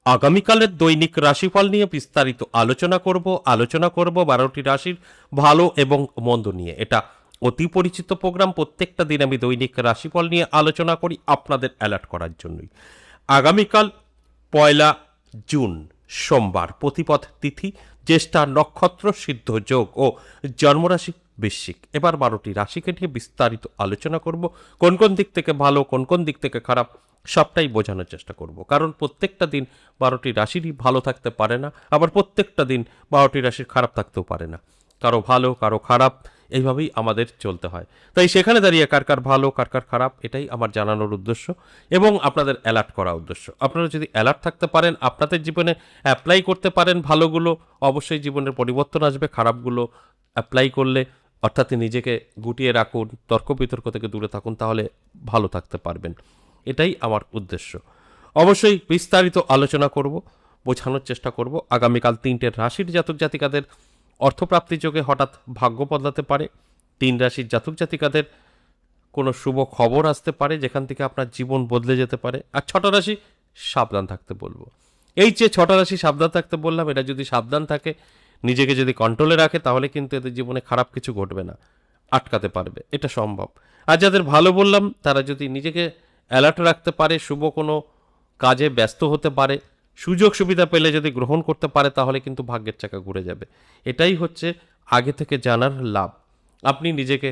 আগামীকালের দৈনিক রাশিফল নিয়ে বিস্তারিত আলোচনা করব 12টি রাশির ভালো এবং মন্দ নিয়ে। এটা অতি পরিচিত প্রোগ্রাম। প্রত্যেকটা দিন আমি দৈনিক রাশিফল নিয়ে আলোচনা করি আপনাদের অ্যালার্ট করার জন্যই। আগামীকাল 1 জুন সোমবার, প্রতিপদ তিথি, জ্যেষ্ঠা নক্ষত্র, সিদ্ধ যোগ ও জন্মরাশি বৃশ্চিক। এবার 12টি রাশিকে নিয়ে বিস্তারিত আলোচনা করব। কোন কোন দিক থেকে ভালো, কোন কোন দিক থেকে খারাপ, সবটাই বোঝানোর চেষ্টা করব। কারণ প্রত্যেকটা দিন 12টি রাশিরই ভালো থাকতে পারে না, আবার প্রত্যেকটা দিন 12টি রাশির খারাপ থাকতেও পারে না। কারো ভালো, কারো খারাপ, এইভাবেই আমাদের চলতে হয়। তাই সেখানে দাঁড়িয়ে কার কার ভালো, কার কার খারাপ, এটাই আমার জানানোর উদ্দেশ্য এবং আপনাদের অ্যালার্ট করা উদ্দেশ্য। আপনারা যদি অ্যালার্ট থাকতে পারেন, আপনাদের জীবনে অ্যাপ্লাই করতে পারেন ভালোগুলো, অবশ্যই জীবনের পরিবর্তন আসবে। খারাপগুলো অ্যাপ্লাই করলে, অর্থাৎ নিজেকে গুটিয়ে রাখুন, তর্ক বিতর্ক থেকে দূরে থাকুন, তাহলে ভালো থাকতে পারবেন। এটাই আমার উদ্দেশ্য। অবশ্যই বিস্তারিত আলোচনা করব, বোঝানোর চেষ্টা করব। আগামীকাল 3টে রাশির জাতক জাতিকাদের অর্থপ্রাপ্তি যোগে হঠাৎ ভাগ্য বদলাতে পারে। 3 রাশির জাতক জাতিকাদের কোনো শুভ খবর আসতে পারে, যেখান থেকে আপনার জীবন বদলে যেতে পারে। আর 6টা রাশি সাবধান থাকতে বলবো। এই যে 6টা রাশি সাবধান থাকতে বললাম, এটা যদি সাবধান থাকে, নিজেকে যদি কন্ট্রোলে রাখে, তাহলে কিন্তু এদের জীবনে খারাপ কিছু ঘটবে না, আটকাতে পারবে, এটা সম্ভব। আর যাদের ভালো বললাম, তারা যদি নিজেকে অ্যালার্ট রাখতে পারে, শুভ কোনো কাজে ব্যস্ত হতে পারে, সুযোগ সুবিধা পেলে যদি গ্রহণ করতে পারে, তাহলে কিন্তু ভাগ্যের চাকা ঘুরে যাবে। এটাই হচ্ছে আগে থেকে জানার লাভ। আপনি নিজেকে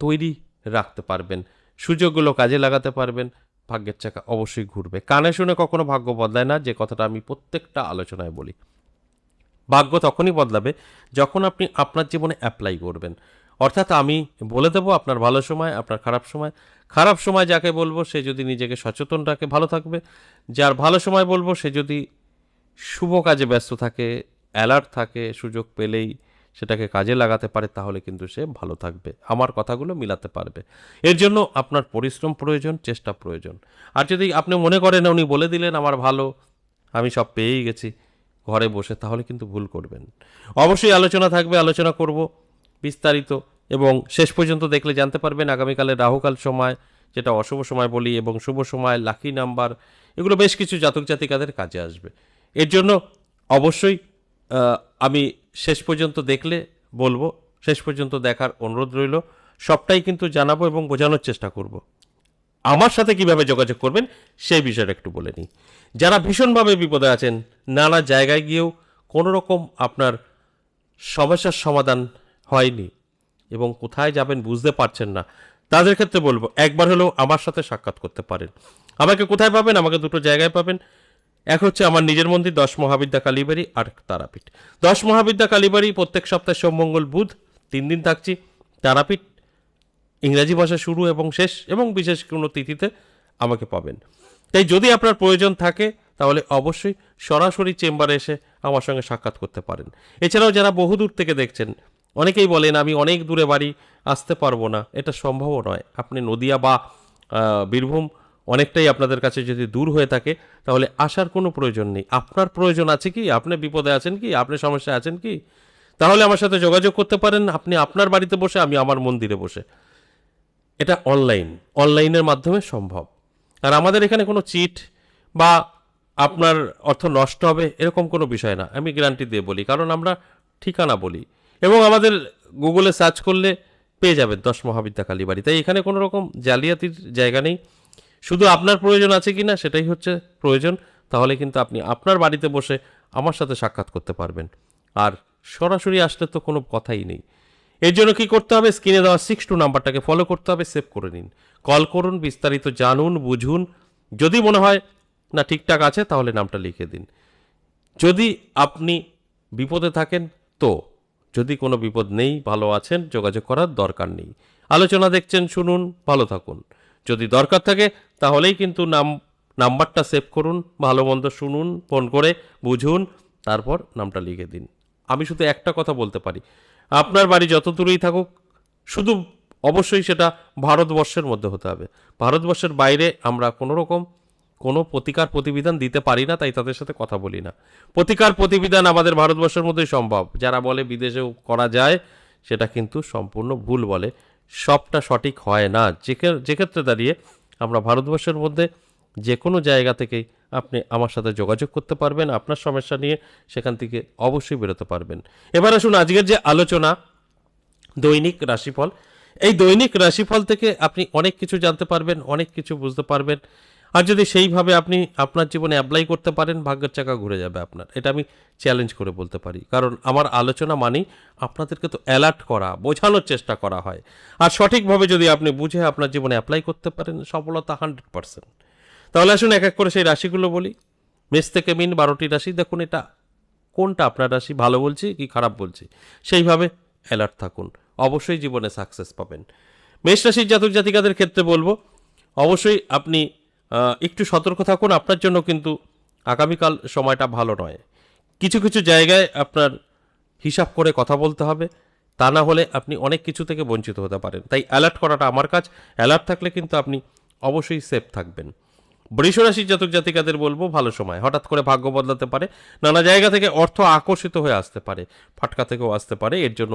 তৈরি রাখতে পারবেন, সুযোগগুলো কাজে লাগাতে পারবেন, ভাগ্যের চাকা অবশ্যই ঘুরবে। কানে শুনে কখনো ভাগ্য বদলায় না, যে কথাটা আমি প্রত্যেকটা আলোচনায় বলি। ভাগ্য তখনই বদলাবে যখন আপনি আপনার জীবনে অ্যাপ্লাই করবেন। অর্থাৎ আমি বলে দেবো আপনার ভালো সময়, আপনার খারাপ সময়। খারাপ সময় যাকে বলবো, সে যদি নিজেকে সচেতন রাখে, ভালো থাকবে। যার ভালো সময় বলবো, সে যদি শুভ কাজে ব্যস্ত থাকে, অ্যালার্ট থাকে, সুযোগ পেলেই সেটাকে কাজে লাগাতে পারে, তাহলে কিন্তু সে ভালো থাকবে। আমার কথাগুলো মিলাতে পারবে। এর জন্য আপনার পরিশ্রম প্রয়োজন, চেষ্টা প্রয়োজন। আর যদি আপনি মনে করেন উনি বলে দিলেন আমার ভালো, আমি সব পেয়েই গেছি ঘরে বসে, তাহলে কিন্তু ভুল করবেন। অবশ্যই আলোচনা থাকবে, আলোচনা করব বিস্তারিত, এবং শেষ পর্যন্ত দেখলে জানতে পারবেন আগামীকালের রাহুকাল সময়, যেটা অশুভ সময় বলি, এবং শুভ সময়, লাকি নাম্বার, এগুলো বেশ কিছু জাতক জাতিকাদের কাজে আসবে। এর জন্য অবশ্যই আমি শেষ পর্যন্ত দেখলে বলবো, শেষ পর্যন্ত দেখার অনুরোধ রইল। সবটাই কিন্তু জানাবো এবং বোঝানোর চেষ্টা করব। আমার সাথে কিভাবে যোগাযোগ করবেন সেই বিষয়টা একটু বলে নিই। যারা ভীষণভাবে বিপদে আছেন, নানা জায়গায় গিয়েও কোনো রকম আপনার সমস্যার সমাধান হয়নি এবং কোথায় যাবেন বুঝতে পারছেন না, তাদের ক্ষেত্রে বলবো একবার হলেও আমার সাথে সাক্ষাৎ করতে পারেন। আমাকে কোথায় পাবেন? আমাকে দুটো জায়গায় পাবেন। এক হচ্ছে আমার নিজের মন্দির 10 মহাবিদ্যা কালীবাড়ি, আর তারাপীঠ। 10 মহাবিদ্যা কালীবাড়ি প্রত্যেক সপ্তাহে সোম মঙ্গল বুধ 3 দিন থাকছি। তারাপীঠ ইংরাজি ভাষা শুরু এবং শেষ, এবং বিশেষ কোনো তিথিতে আমাকে পাবেন। তাই যদি আপনার প্রয়োজন থাকে, তাহলে অবশ্যই সরাসরি চেম্বারে এসে আমার সঙ্গে সাক্ষাৎ করতে পারেন। এছাড়াও যারা বহুদূর থেকে দেখছেন, অনেকেই বলেন আমি অনেক দূরে বাড়ি, আসতে পারবো না। এটা সম্ভবও নয়। আপনি নদিয়া বা বীরভূম অনেকটাই আপনাদের কাছে যদি দূর হয়ে থাকে, তাহলে আসার কোনো প্রয়োজন নেই। আপনার প্রয়োজন আছে কি? আপনি বিপদে আছেন কি? আপনি সমস্যায় আছেন কি? তাহলে আমার সাথে যোগাযোগ করতে পারেন, আপনি আপনার বাড়িতে বসে, আমি আমার মন্দিরে বসে। এটা অনলাইনের মাধ্যমে সম্ভব। আর আমাদের এখানে কোনো চিট বা আপনার অর্থ নষ্ট হবে এরকম কোনো বিষয় না, আমি গ্যারান্টি দিয়ে বলি। কারণ আমরা ঠিকানা বলি, এবং আমাদের গুগলে সার্চ করলে পেয়ে যাবেন 10 মহাবিদ্যা কালীবাড়ি। তাই এখানে কোনো রকম জালিয়াতির জায়গা নেই। শুধু আপনার প্রয়োজন আছে কি না, সেটাই হচ্ছে প্রয়োজন। তাহলে কিন্তু আপনি আপনার বাড়িতে বসে আমার সাথে সাক্ষাৎ করতে পারবেন। আর সরাসরি আসলে তো কোনো কথাই নেই। এর জন্য কি করতে হবে? স্ক্রিনে দেওয়া 62 নাম্বারটাকে ফলো করতে হবে, সেভ করে নিন, কল করুন, বিস্তারিত জানুন, বুঝুন। যদি মনে হয় না ঠিকঠাক আছে, তাহলে নামটা লিখে দিন। যদি আপনি বিপদে থাকেন তো, যদি কোনো বিপদ নেই, ভালো আছেন, যোগাযোগ করার দরকার নেই। আলোচনা দেখছেন, শুনুন, ভালো থাকুন। যদি দরকার থাকে, তাহলেই কিন্তু নাম্বারটা সেভ করুন, ভালো মন্দ শুনুন, ফোন করে বুঝুন, তারপর নামটা লিখে দিন। আমি শুধু একটা কথা বলতে পারি, আপনার বাড়ি যত দূরেই থাকুক, শুধু অবশ্যই সেটা ভারতবর্ষের মধ্যে হতে হবে। ভারতবর্ষের বাইরে আমরা কোনো রকম কোনো প্রতিকার প্রতিবিধান দিতে পারি না, তাই তাদের সাথে কথা বলি না। প্রতিকার প্রতিবিধান আমাদের ভারতবর্ষের মধ্যেই সম্ভব। যারা বলে বিদেশেও করা যায়, সেটা কিন্তু সম্পূর্ণ ভুল বলে। সবটা সঠিক হয় না। যে ক্ষেত্রে দাঁড়িয়ে আমরা ভারতবর্ষের মধ্যে যে কোনো জায়গা থেকেই আপনি আমার সাথে যোগাযোগ করতে পারবেন, আপনার সমস্যা নিয়ে সেখান থেকে অবশ্যই বেরোতে পারবেন। এবার আসুন আজকের যে আলোচনা, দৈনিক রাশিফল। এই দৈনিক রাশিফল থেকে আপনি অনেক কিছু জানতে পারবেন, অনেক কিছু বুঝতে পারবেন। আর যদি সেইভাবে আপনি আপনার জীবনে অ্যাপ্লাই করতে পারেন, ভাগ্যের চাকা ঘুরে যাবে আপনার। এটা আমি চ্যালেঞ্জ করে বলতে পারি, কারণ আমার আলোচনা মানেই আপনাদেরকে তো অ্যালার্ট করা, বোঝানোর চেষ্টা করা হয়। আর সঠিকভাবে যদি আপনি বুঝে আপনার জীবনে অ্যাপ্লাই করতে পারেন, সফলতা 100%। তাহলে আসুন এক এক করে সেই রাশিগুলো বলি। মেষ থেকে মিন 12টি রাশি। দেখুন এটা কোনটা আপনার রাশি, ভালো বলছি কি খারাপ বলছি, সেইভাবে অ্যালার্ট থাকুন, অবশ্যই জীবনে সাকসেস পাবেন। মেষ রাশির জাতক জাতিকাদের ক্ষেত্রে বলবো, অবশ্যই আপনি একটু সতর্ক থাকুন। আপনার জন্য কিন্তু আগামীকাল সময়টা ভালো নয়। কিছু কিছু জায়গায় আপনার হিসাব করে কথা বলতে হবে, তা না হলে আপনি অনেক কিছু থেকে বঞ্চিত হতে পারেন। তাই অ্যালার্ট করাটা আমার কাজ। অ্যালার্ট থাকলে কিন্তু আপনি অবশ্যই সেফ থাকবেন। বৃষ রাশির জাতক জাতিকাদের বলবো, ভালো সময়, হঠাৎ করে ভাগ্য বদলাতে পারে, নানা জায়গা থেকে অর্থ আকর্ষিত হয়ে আসতে পারে, ফাটকা থেকেও আসতে পারে। এর জন্য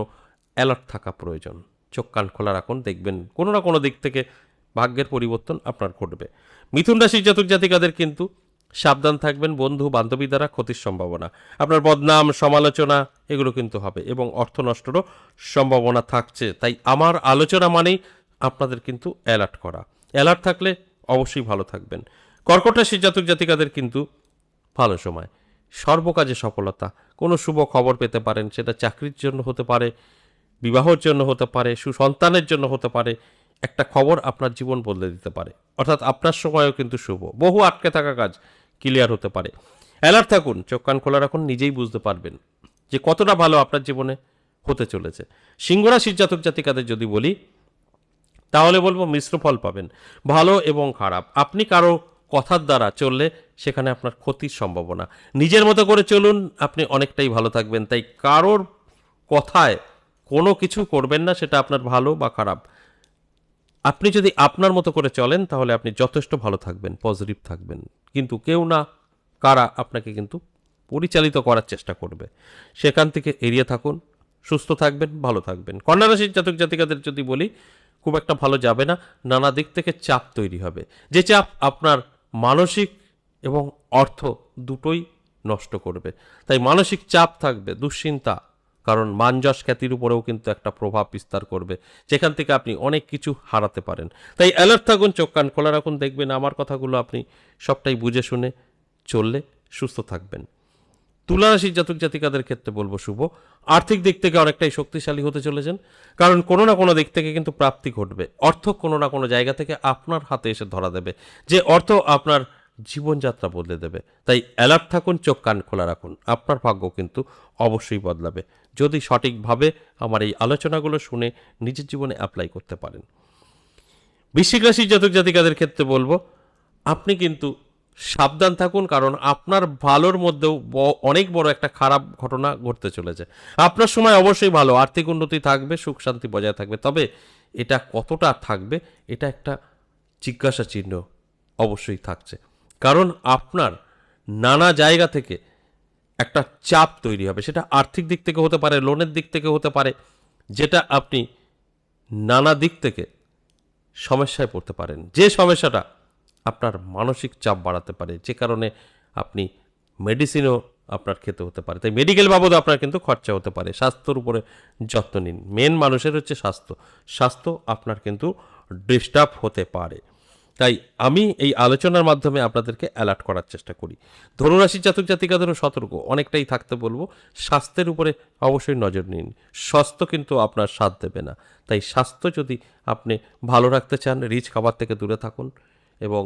অ্যালার্ট থাকা প্রয়োজন। চোখ কান খোলা রাখুন, দেখবেন কোনো না কোনো দিক থেকে ভাগ্যের পরিবর্তন আপনার ঘটবে। মিথুন রাশির জাতক জাতিকাদের কিন্তু সাবধান থাকবেন, বন্ধু বান্ধবী দ্বারা ক্ষতির সম্ভাবনা, আপনার বদনাম সমালোচনা এগুলো কিন্তু হবে, এবং অর্থ নষ্টরও সম্ভাবনা থাকছে। তাই আমার আলোচনা মানেই আপনাদের কিন্তু অ্যালার্ট করা। অ্যালার্ট থাকলে অবশ্যই ভালো থাকবেন। কর্কট রাশির জাতক জাতিকাদের কিন্তু ভালো সময়, সর্বকাজে সফলতা, কোনো শুভ খবর পেতে পারেন, সেটা চাকরির জন্য হতে পারে, বিবাহের জন্য হতে পারে, সুসন্তানের জন্য হতে পারে। একটা খবর আপনার জীবন বদলে দিতে পারে, অর্থাৎ আপনার সময়ও কিন্তু শুভ। বহু আটকে থাকা কাজ ক্লিয়ার হতে পারে। অ্যালার্ট থাকুন, চোখ কান খোলা রাখুন, নিজেই বুঝতে পারবেন যে কতটা ভালো আপনার জীবনে হতে চলেছে। সিংহ রাশির জাতক জাতিকাদের যদি বলি, তাহলে বলবো মিশ্র ফল পাবেন, ভালো এবং খারাপ। আপনি কারো কথার দ্বারা চললে সেখানে আপনার ক্ষতির সম্ভাবনা। নিজের মতো করে চলুন, আপনি অনেকটাই ভালো থাকবেন। তাই কারোর কথায় কোনো কিছু করবেন না, সেটা আপনার ভালো বা খারাপ। আপনি যদি আপনার মতো করে চলেন তাহলে আপনি যথেষ্ট ভালো থাকবেন, পজিটিভ থাকবেন। কিন্তু কেউ না কারা আপনাকে কিন্তু পরিচালিত করার চেষ্টা করবে, সেখান থেকে এড়িয়ে থাকুন। সুস্থ থাকবেন, ভালো থাকবেন। কন্যা রাশির জাতক জাতিকাদের যদি বলি, খুব একটা ভালো যাবে না, নানা দিক থেকে চাপ তৈরি হবে, যে চাপ আপনার মানসিক এবং অর্থ দুটোই নষ্ট করবে। তাই মানসিক চাপ থাকবে, দুশ্চিন্তা, কারণ মান যশ খ্যাতির উপরেও কিন্তু একটা প্রভাব বিস্তার করবে, যেখান থেকে আপনি অনেক কিছু হারাতে পারেন। তাই অ্যালার্ট থাকুন, চোখ কান খোলা রাখুন, দেখবেন আমার কথাগুলো আপনি সবটাই বুঝে শুনে চললে সুস্থ থাকবেন। তুলা রাশির জাতক জাতিকাদের ক্ষেত্রে বলবো শুভ, আর্থিক দিক থেকে অনেকটাই শক্তিশালী হতে চলেছেন, কারণ কোনো না কোনো দিক থেকে কিন্তু প্রাপ্তি ঘটবে। অর্থ কোনো না কোনো জায়গা থেকে আপনার হাতে এসে ধরা দেবে, যে অর্থ আপনার জীবনযাত্রা বদলে দেবে। তাই অ্যালার্ট থাকুন, চোখ কান খোলা রাখুন, আপনার ভাগ্য কিন্তু অবশ্যই বদলাবে, যদি সঠিকভাবে আমার এই আলোচনাগুলো শুনে নিজের জীবনে অ্যাপ্লাই করতে পারেন। বৃশ্চিক রাশির জাতক জাতিকাদের ক্ষেত্রে বলবো, আপনি কিন্তু সাবধান থাকুন, কারণ আপনার ভালোর মধ্যেও অনেক বড় একটা খারাপ ঘটনা ঘটতে চলেছে। আপনার সময় অবশ্যই ভালো, আর্থিক উন্নতি থাকবে, সুখ শান্তি বজায় থাকবে, তবে এটা কতটা থাকবে এটা একটা জিজ্ঞাসা চিহ্ন অবশ্যই থাকছে। কারণ আপনার নানা জায়গা থেকে একটা চাপ তৈরি হবে, সেটা আর্থিক দিক থেকে হতে পারে, লোনের দিক থেকে হতে পারে, যেটা আপনি নানা দিক থেকে সমস্যায় পড়তে পারেন, যে সমস্যাটা আপনার মানসিক চাপ বাড়াতে পারে, যে কারণে আপনি মেডিসিনও আপনার খেতে হতে পারে। তাই মেডিকেল বাবদ আপনার কিন্তু খরচা হতে পারে। স্বাস্থ্যর উপরে যত্ন নিন, মেন মানুষের হচ্ছে স্বাস্থ্য, স্বাস্থ্য আপনার কিন্তু ডিস্টার্ব হতে পারে। তাই আমি এই আলোচনার মাধ্যমে আপনাদেরকে অ্যালার্ট করার চেষ্টা করি। ধনুরাশির জাতক জাতিকাদেরও সতর্ক অনেকটাই থাকতে বলবো, স্বাস্থ্যের উপরে অবশ্যই নজর নিন। স্বাস্থ্য কিন্তু আপনার সাথ দেবে না, তাই স্বাস্থ্য যদি আপনি ভালো রাখতে চান, রিচ খাবার থেকে দূরে থাকুন এবং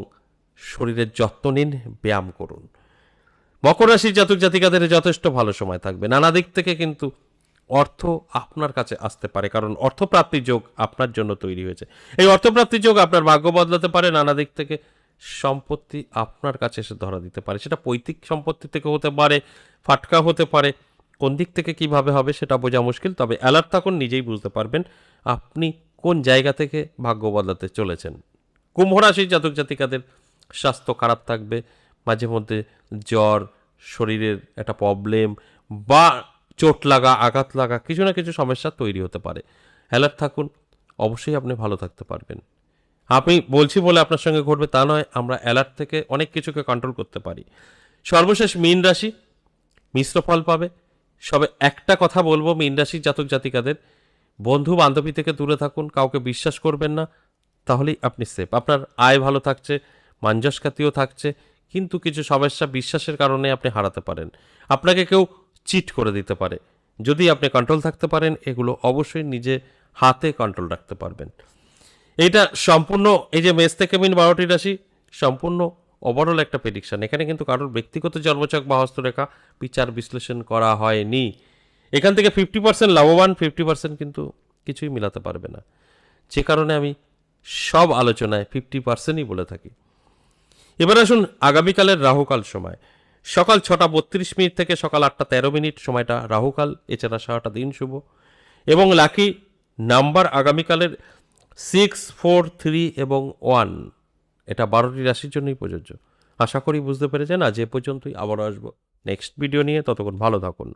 শরীরের যত্ন নিন, ব্যায়াম করুন। মকর রাশির জাতক জাতিকাদের যথেষ্ট ভালো সময় থাকবে, নানা দিক থেকে কিন্তু অর্থ আপনার কাছে আসতে পারে, কারণ অর্থপ্রাপ্তির যোগ আপনার জন্য তৈরি হয়েছে। এই অর্থপ্রাপ্তির যোগ আপনার ভাগ্য বদলাতে পারে, নানা দিক থেকে সম্পত্তি আপনার কাছে এসে ধরা দিতে পারে, সেটা পৈতৃক সম্পত্তি থেকে হতে পারে, ফাটকা হতে পারে। কোন দিক থেকে কিভাবে হবে সেটা বোঝা মুশকিল, তবে অ্যালার্ট থাকুন, নিজেই বুঝতে পারবেন আপনি কোন জায়গা থেকে ভাগ্য বদলাতে চলেছেন। কুম্ভ রাশির জাতক জাতিকাদের স্বাস্থ্য খারাপ থাকবে, মাঝে মধ্যে জ্বর, শরীরের একটা প্রবলেম বা চোট লাগা, আঘাত লাগা, কিছু না কিছু সমস্যা তৈরি হতে পারে। অ্যালার্ট থাকুন, অবশ্যই আপনি ভালো থাকতে পারবেন। আমি বলছি বলে আপনার সঙ্গে ঘটবে তা নয়, আমরা অ্যালার্ট থেকে অনেক কিছুকে কন্ট্রোল করতে পারি। সর্বশেষ মীন রাশি মিশ্র ফল পাবে। সবে একটা কথা বলবো মীন রাশির জাতক জাতিকাদের, বন্ধু বান্ধবী থেকে দূরে থাকুন, কাউকে বিশ্বাস করবেন না, তাহলেই আপনি সেফ। আপনার আয় ভালো থাকছে, মানযশখ্যাতিও থাকছে, কিন্তু কিছু সমস্যা বিশ্বাসের কারণে আপনি হারাতে পারেন। আপনাকে কেউ চিট করে দিতে পারে। যদি আপনি কন্ট্রোল থাকতে পারেন, এগুলো অবশ্যই নিজে হাতে কন্ট্রোল রাখতে পারবেন। এইটা সম্পূর্ণ, এই যে মেষ থেকে মিন 12টি রাশি, সম্পূর্ণ ওভারঅল একটা প্রেডিকশন। এখানে কিন্তু কারোর ব্যক্তিগত জন্মছক বা হস্তরেখা বিচার বিশ্লেষণ করা হয়নি। এখান থেকে 50% লাভবান, 50% কিন্তু কিছুই মিলাতে পারবে না। যে কারণে আমি সব আলোচনায় 50%ই বলে থাকি। এবার আসুন আগামীকালের রাহুকাল সময়। সকাল 6:32 থেকে সকাল 8:13, সময়টা রাহুকাল। এছাড়া সারাটা দিন শুভ এবং লাকি নাম্বার আগামীকালের 6, 4, 3 এবং 1। এটা 12টি রাশির জন্যই প্রযোজ্য। আশা করি বুঝতে পেরেছেন। আজ এ পর্যন্তই, আবারও আসবো নেক্সট ভিডিও নিয়ে। ততক্ষণ ভালো থাকুন।